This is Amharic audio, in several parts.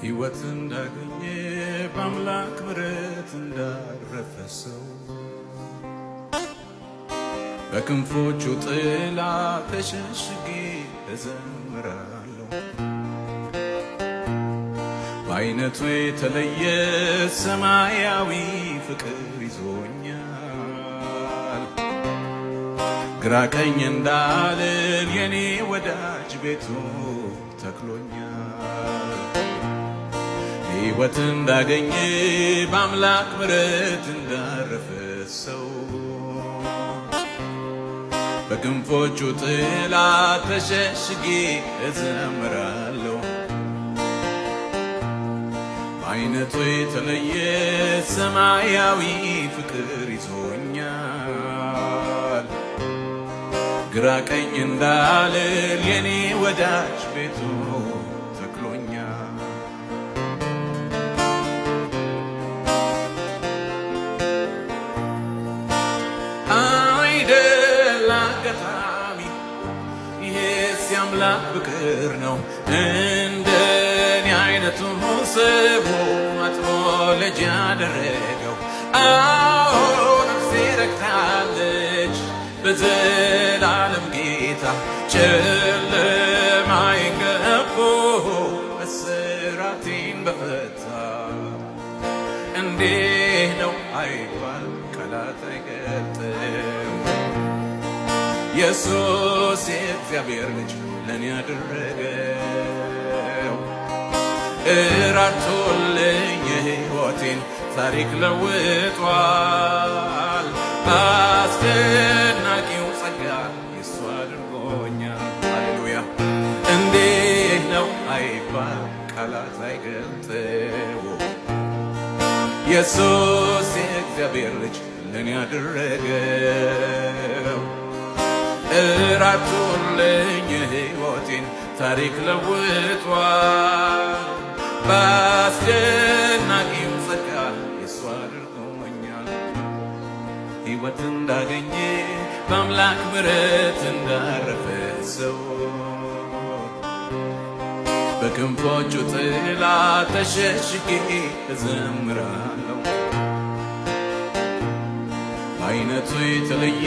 ሕይወት እንዳገኘ በአምላክ ምሕረት እንዳረፈ ሰው በክንፎቹ ጥላ ተሸሽጌ እዘምራለሁ። በአይነቱ የተለየ ሰማያዊ ፍቅር ይዞኛል። ግራ ቀኝ እንዳልል የኔ ወዳጅ ቤቱ ተክሎኛል። ሕይወት እንዳገኘ በአምላክ ምሕረት እንዳረፈ ሰው በክንፎቹ ጥላ ተሸሽጌ እዘምራለሁ። በአይነቱ የተለየ ሰማያዊ ፍቅር ይዞኛል። ግራ ቀኝ እንዳልል የኔ ወዳጅ ቤቱ ተክሎኛል። የአምላክ ፍቅር ነው እንደኔ አይነቱ ስቦ አጥቦ ልጅ ያደረገው። አዎ ነፍሴ ረክታለች በዘላለም ጌታ። ጨለማዬን ገፎ እስራቴን በፈታ። እንዲህ ነው አይባል ቃላት አይገልጥም። ኢየሱስ የእግዚአብሔር ልጅ ለኔ ያደረገው እራርቶልኝ የሕይወቴን ታሪክ ለውጧል። በአስደናቂው ጸጋ የሱ አድርጎኛል። ሃሌሉያ! እንዴት ነው አይባል ቃላት አይገልጠው። ኢየሱስ የእግዚአብሔር ልጅ ለኔ ያደረገው እራርቶልኝ የሕይወቴን ታሪክ ለውጧል። በአስደናቂው ጸጋ የሱ አድርጎኛል። ሕይወት እንዳገኘ በአምላክ ምሕረት እንዳረፈ ሰው በክንፎቹ ጥላ ተሸሽጌ እዘምራለሁ። አይነቱ የተለየ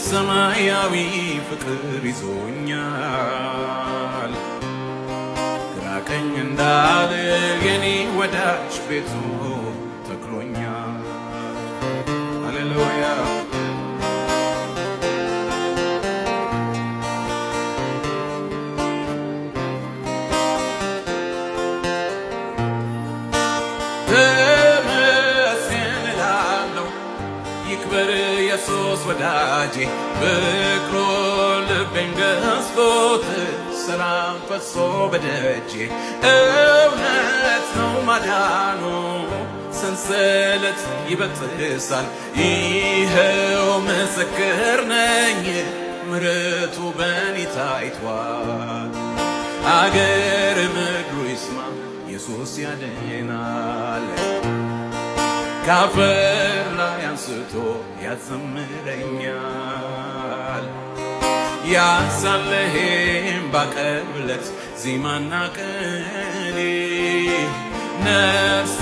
ሰማያዊ ፍቅር ይዞኛል። ግራ ቀኝ እንዳልል የኔ ወዳጅ ቤቱ ተክሎኛል። ሃሌሉያ! ይክበር ኢየሱስ ወዳጄ፣ ፍቅሩ ልቤን ገዝቶት ሰላም ፈሶ በደጄ። እውነት ነው ማዳኑ ሰንሰለት ይበጥሳል። ይኸው ምስክር ነኝ ምሕረቱ በኔ ታይቷል። አገር ምድሩ ይስማ ኢየሱስ ያድናል። ከአፈር ላይ አንስቶ ያዘምረኛል። ያሳለሄም ባቀርብለት ዜማና ቅኔ ነፍሴ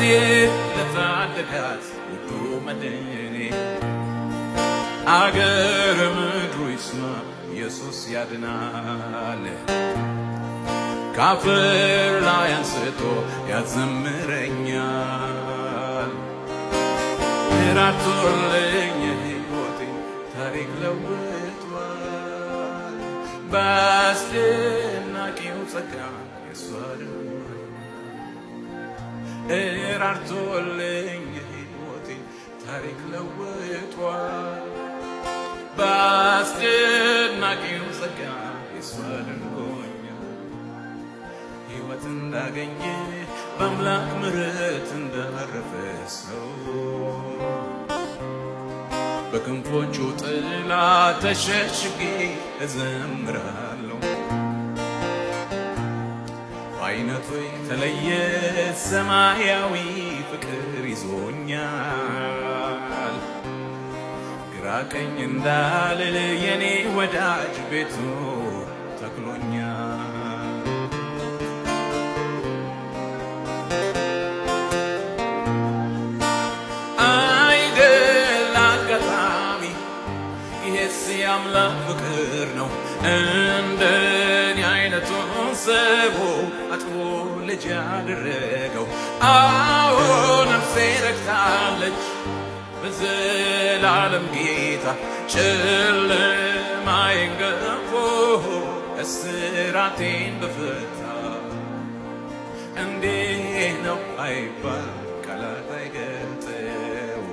ለታደጋት ውዱ መድኔ። አገር ምድሩ ይስማ ኢየሱስ ያድናል። ከአፈር ላይ አንስቶ ያዘምረኛል። እራርቶልኝ የሕይወቴን ታሪክ ለውጧል። በአስደናቂው ጸጋ የሱ አድርጎኛል። እራርቶልኝ የሕይወቴን ታሪክ ለውጧል። በአስደናቂው ጸጋ የሱ አድርጎኛል። ሕይወት እንዳገኘ በአምላክ ምሕረት እንዳረፈ ሰው በክንፎቹ ጥላ ተሸሽጌ እዘምራለሁ። በአይነቱ የተለየ ሰማያዊ ፍቅር ይዞኛል። ግራ ቀኝ እንዳልል የኔ ወዳጅ ቤቱ ተክሎኛል። የአምላክ ፍቅር ነው እንደኔ አይነቱን ሰው አጥቦ ልጅ ያደረገው። አዎ ነፍሴ ረክታለች በዘላለም ጌታ ጨለማዬን ገፎ እስራቴን በፈታ። እንዴት ነው አይባል ቃላት አይገልጠው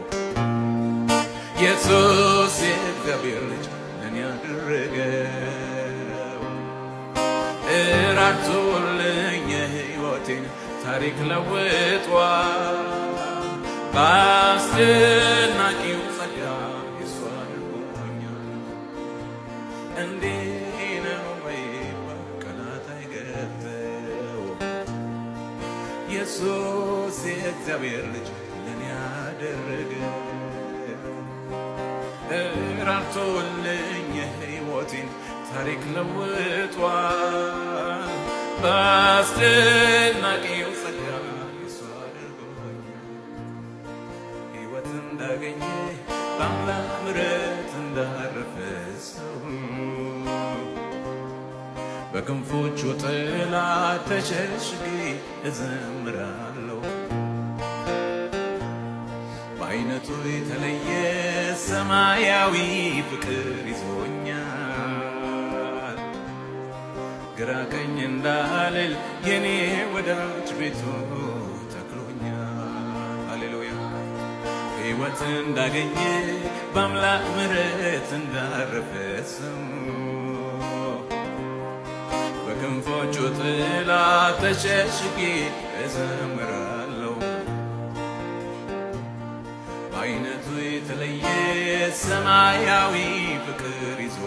ኢየሱስ የእግዚአብሔር ልጅ ለኔ ያደረገው። እራርቶልኝ የሕይወቴን ታሪክ ለውጧል በአስደናቂው ጸጋ የሱ አድርጎኛል። እንዲህ ነው አይባል ቃላት አይገልጠው ኢየሱስ የእግዚአብሔር ልጅ ለኔ ያደረገው። እራርቶልኝ የሕይወቴን ታሪክ ለውጧል በአስደናቂው ጸጋ የሱ አድርጎኛል። ሕይወት እንዳገኘ በአምላክ ምሕረት እንዳረፈ ሰው በክንፎቹ ጥላ ተሸሽጌ እዘምራለሁ። በአይነቱ የተለየ ሰማያዊ ፍቅር ይዞኛል። ግራ ቀኝ እንዳልል የኔ ወዳጅ ቤቱ ተክሎኛል። ሃሌሉያ ሕይወት እንዳገኘ በአምላክ ምሕረት እንዳረፈ ሰው በክንፎቹ ጥላ ተሸሽጌ እዘምራለሁ። በአይነቱ የተለየ ሰማያዊ ፍቅር ይዞ